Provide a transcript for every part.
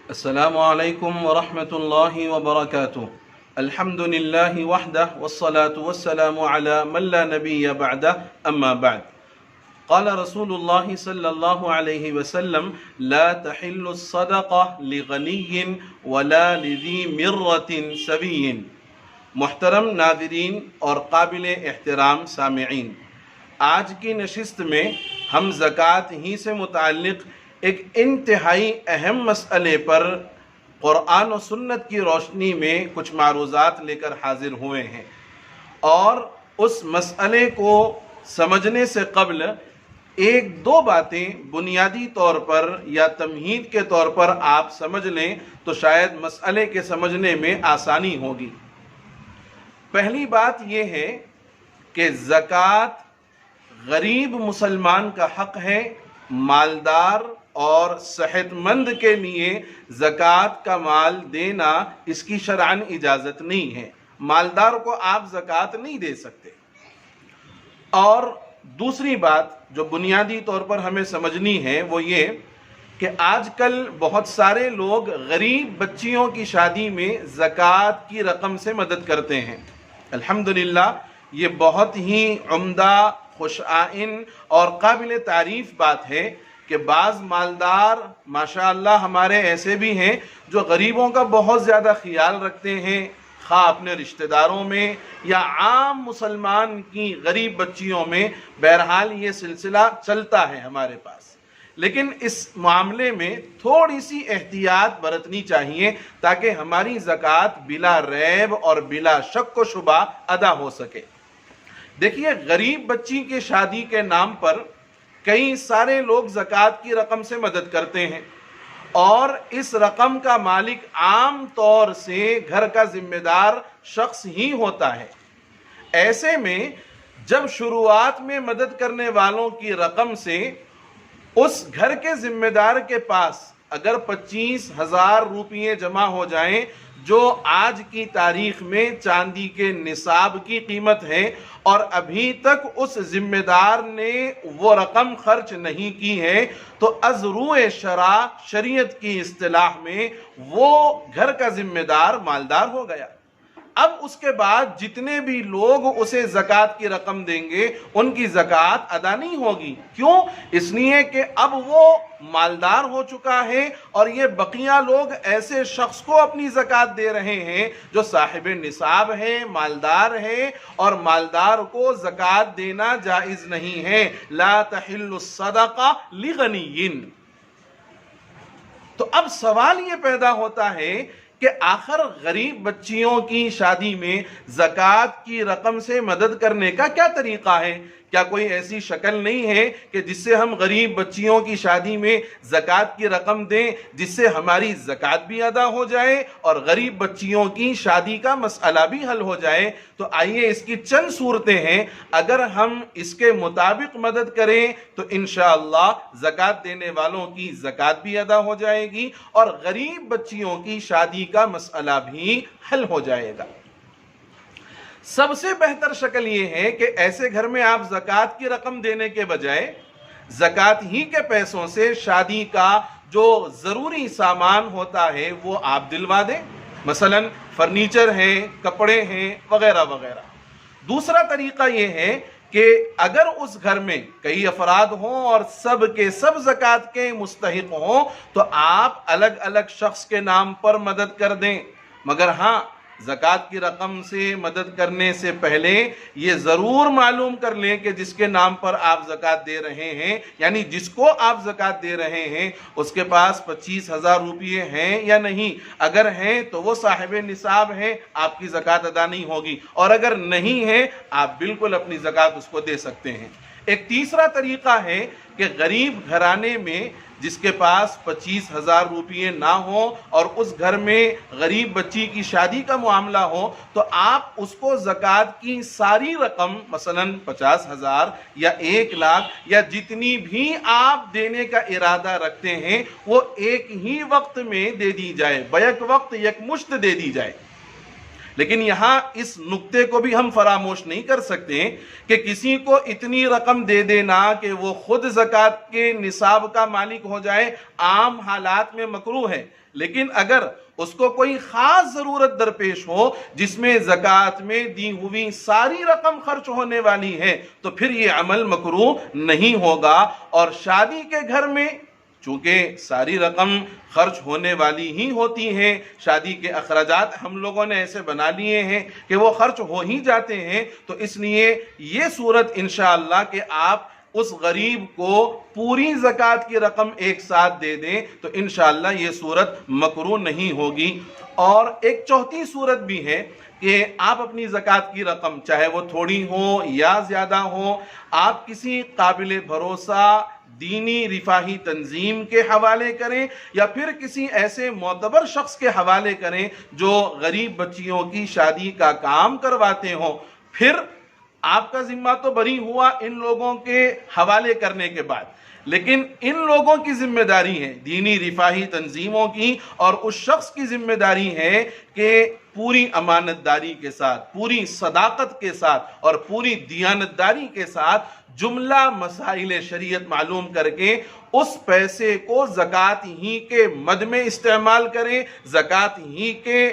السلام علیکم ورحمۃ اللہ وبرکاتہ۔ الحمد للہ وحدہ والصلاة والسلام علی من لا نبی بعدہ اما بعد۔ قال رسول اللہ صلی اللہ علیہ وسلم لا تحل الصدقہ لغنی ولا لذی مرۃ سبی۔ محترم ناظرین اور قابل احترام سامعین، آج کی نشست میں ہم زکوٰۃ ہی سے متعلق ایک انتہائی اہم مسئلے پر قرآن و سنت کی روشنی میں کچھ معروضات لے کر حاضر ہوئے ہیں، اور اس مسئلے کو سمجھنے سے قبل ایک دو باتیں بنیادی طور پر یا تمہید کے طور پر آپ سمجھ لیں تو شاید مسئلے کے سمجھنے میں آسانی ہوگی۔ پہلی بات یہ ہے کہ زکوٰۃ غریب مسلمان کا حق ہے، مالدار اور صحت مند کے لیے زکوٰۃ کا مال دینا اس کی شرعاً اجازت نہیں ہے، مالدار کو آپ زکوٰۃ نہیں دے سکتے۔ اور دوسری بات جو بنیادی طور پر ہمیں سمجھنی ہے وہ یہ کہ آج کل بہت سارے لوگ غریب بچیوں کی شادی میں زکوٰۃ کی رقم سے مدد کرتے ہیں۔ الحمدللہ یہ بہت ہی عمدہ، خوش آئین اور قابل تعریف بات ہے کہ بعض مالدار ماشاءاللہ ہمارے ایسے بھی ہیں جو غریبوں کا بہت زیادہ خیال رکھتے ہیں، خواہ اپنے رشتہ داروں میں یا عام مسلمان کی غریب بچیوں میں۔ بہرحال یہ سلسلہ چلتا ہے ہمارے پاس، لیکن اس معاملے میں تھوڑی سی احتیاط برتنی چاہیے تاکہ ہماری زکوٰۃ بلا ریب اور بلا شک و شبہ ادا ہو سکے۔ دیکھیے، غریب بچی کی شادی کے نام پر کئی سارے لوگ زکوٰۃ کی رقم سے مدد کرتے ہیں، اور اس رقم کا مالک عام طور سے گھر کا ذمہ دار شخص ہی ہوتا ہے۔ ایسے میں جب شروعات میں مدد کرنے والوں کی رقم سے اس گھر کے ذمہ دار کے پاس اگر 25,000 روپیے جمع ہو جائیں، جو آج کی تاریخ میں چاندی کے نصاب کی قیمت ہے، اور ابھی تک اس ذمہ دار نے وہ رقم خرچ نہیں کی ہے، تو از روئے شرع، شریعت کی اصطلاح میں وہ گھر کا ذمہ دار مالدار ہو گیا۔ اب اس کے بعد جتنے بھی لوگ اسے زکوٰۃ کی رقم دیں گے ان کی زکوٰۃ ادا نہیں ہوگی۔ کیوں؟ اس لیے کہ اب وہ مالدار ہو چکا ہے، اور یہ بقیہ لوگ ایسے شخص کو اپنی زکوٰۃ دے رہے ہیں جو صاحب نصاب ہے، مالدار ہے، اور مالدار کو زکوٰۃ دینا جائز نہیں ہے۔ لا تحل الصدقہ لغنی۔ تو اب سوال یہ پیدا ہوتا ہے کہ آخر غریب بچیوں کی شادی میں زکوٰۃ کی رقم سے مدد کرنے کا کیا طریقہ ہے؟ کیا کوئی ایسی شکل نہیں ہے کہ جس سے ہم غریب بچیوں کی شادی میں زکوٰۃ کی رقم دیں، جس سے ہماری زکوٰۃ بھی ادا ہو جائے اور غریب بچیوں کی شادی کا مسئلہ بھی حل ہو جائے؟ تو آئیے اس کی چند صورتیں ہیں، اگر ہم اس کے مطابق مدد کریں تو انشاءاللہ زکوٰۃ دینے والوں کی زکوٰۃ بھی ادا ہو جائے گی اور غریب بچیوں کی شادی کا مسئلہ بھی حل ہو جائے گا۔ سب سے بہتر شکل یہ ہے کہ ایسے گھر میں آپ زکوٰۃ کی رقم دینے کے بجائے زکوٰۃ ہی کے پیسوں سے شادی کا جو ضروری سامان ہوتا ہے وہ آپ دلوا دیں، مثلا فرنیچر ہے، کپڑے ہیں، وغیرہ وغیرہ۔ دوسرا طریقہ یہ ہے کہ اگر اس گھر میں کئی افراد ہوں اور سب کے سب زکوٰۃ کے مستحق ہوں تو آپ الگ الگ شخص کے نام پر مدد کر دیں، مگر ہاں زکوٰۃ کی رقم سے مدد کرنے سے پہلے یہ ضرور معلوم کر لیں کہ جس کے نام پر آپ زکوٰۃ دے رہے ہیں، یعنی جس کو آپ زکوٰۃ دے رہے ہیں، اس کے پاس 25,000 روپیے ہیں یا نہیں۔ اگر ہیں تو وہ صاحب نصاب ہے، آپ کی زکوٰۃ ادا نہیں ہوگی، اور اگر نہیں ہے آپ بالکل اپنی زکوٰۃ اس کو دے سکتے ہیں۔ ایک تیسرا طریقہ ہے کہ غریب گھرانے میں جس کے پاس 25,000 روپیے نہ ہوں اور اس گھر میں غریب بچی کی شادی کا معاملہ ہو، تو آپ اس کو زکوٰۃ کی ساری رقم مثلا 50,000 یا 1,00,000 یا جتنی بھی آپ دینے کا ارادہ رکھتے ہیں وہ ایک ہی وقت میں دے دی جائے، بیک وقت یک مشت دے دی جائے۔ لیکن یہاں اس نقطے کو بھی ہم فراموش نہیں کر سکتے کہ کسی کو اتنی رقم دے دینا کہ وہ خود زکوٰۃ کے نصاب کا مالک ہو جائے عام حالات میں مکروہ ہے، لیکن اگر اس کو کوئی خاص ضرورت درپیش ہو جس میں زکوٰۃ میں دی ہوئی ساری رقم خرچ ہونے والی ہے تو پھر یہ عمل مکروہ نہیں ہوگا۔ اور شادی کے گھر میں چونکہ ساری رقم خرچ ہونے والی ہی ہوتی ہے، شادی کے اخراجات ہم لوگوں نے ایسے بنا لیے ہیں کہ وہ خرچ ہو ہی جاتے ہیں، تو اس لیے یہ صورت انشاءاللہ کہ آپ اس غریب کو پوری زکوٰۃ کی رقم ایک ساتھ دے دیں تو انشاءاللہ یہ صورت مکروہ نہیں ہوگی۔ اور ایک چوتھی صورت بھی ہے کہ آپ اپنی زکوٰۃ کی رقم چاہے وہ تھوڑی ہو یا زیادہ ہو، آپ کسی قابل بھروسہ دینی رفاہی تنظیم کے حوالے کریں یا پھر کسی ایسے معتبر شخص کے حوالے کریں جو غریب بچیوں کی شادی کا کام کرواتے ہوں۔ پھر آپ کا ذمہ تو بری ہوا ان لوگوں کے حوالے کرنے کے بعد، لیکن ان لوگوں کی ذمہ داری ہے، دینی رفاہی تنظیموں کی اور اس شخص کی ذمہ داری ہے کہ پوری امانت داری کے ساتھ، پوری صداقت کے ساتھ اور پوری دیانتداری کے ساتھ جملہ مسائل شریعت معلوم کر کے اس پیسے کو زکوٰۃ ہی کے مد میں استعمال کریں، زکوٰۃ ہی کے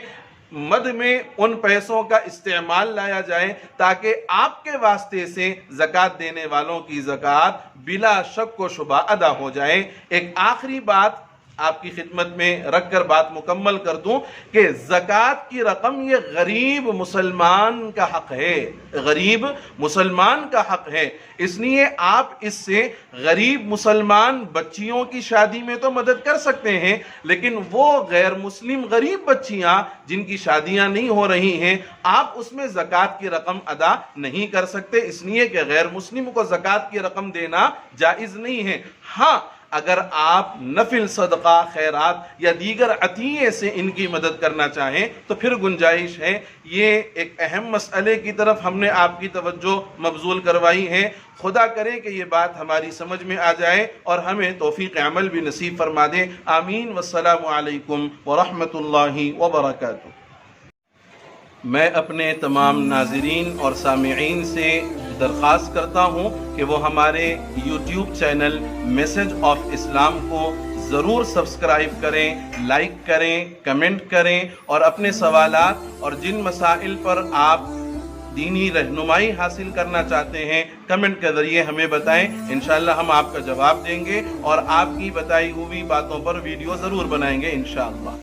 مد میں ان پیسوں کا استعمال لایا جائے تاکہ آپ کے واسطے سے زکوٰۃ دینے والوں کی زکوٰۃ بلا شک و شبہ ادا ہو جائے۔ ایک آخری بات آپ کی خدمت میں رکھ کر بات مکمل کر دوں کہ زکوٰۃ کی رقم یہ غریب مسلمان کا حق ہے، غریب مسلمان کا حق ہے، اس لیے آپ اس سے غریب مسلمان بچیوں کی شادی میں تو مدد کر سکتے ہیں، لیکن وہ غیر مسلم غریب بچیاں جن کی شادیاں نہیں ہو رہی ہیں آپ اس میں زکوٰۃ کی رقم ادا نہیں کر سکتے، اس لیے کہ غیر مسلم کو زکوٰۃ کی رقم دینا جائز نہیں ہے۔ ہاں اگر آپ نفل صدقہ خیرات یا دیگر عطیے سے ان کی مدد کرنا چاہیں تو پھر گنجائش ہے۔ یہ ایک اہم مسئلے کی طرف ہم نے آپ کی توجہ مبذول کروائی ہے، خدا کرے کہ یہ بات ہماری سمجھ میں آ جائے اور ہمیں توفیق عمل بھی نصیب فرما دے، آمین۔ والسلام علیکم ورحمۃ اللہ وبرکاتہ۔ میں اپنے تمام ناظرین اور سامعین سے درخواست کرتا ہوں کہ وہ ہمارے یوٹیوب چینل میسج آف اسلام کو ضرور سبسکرائب کریں، لائک کریں، کمنٹ کریں اور اپنے سوالات اور جن مسائل پر آپ دینی رہنمائی حاصل کرنا چاہتے ہیں کمنٹ کے ذریعے ہمیں بتائیں، انشاءاللہ ہم آپ کا جواب دیں گے اور آپ کی بتائی ہوئی باتوں پر ویڈیو ضرور بنائیں گے انشاءاللہ۔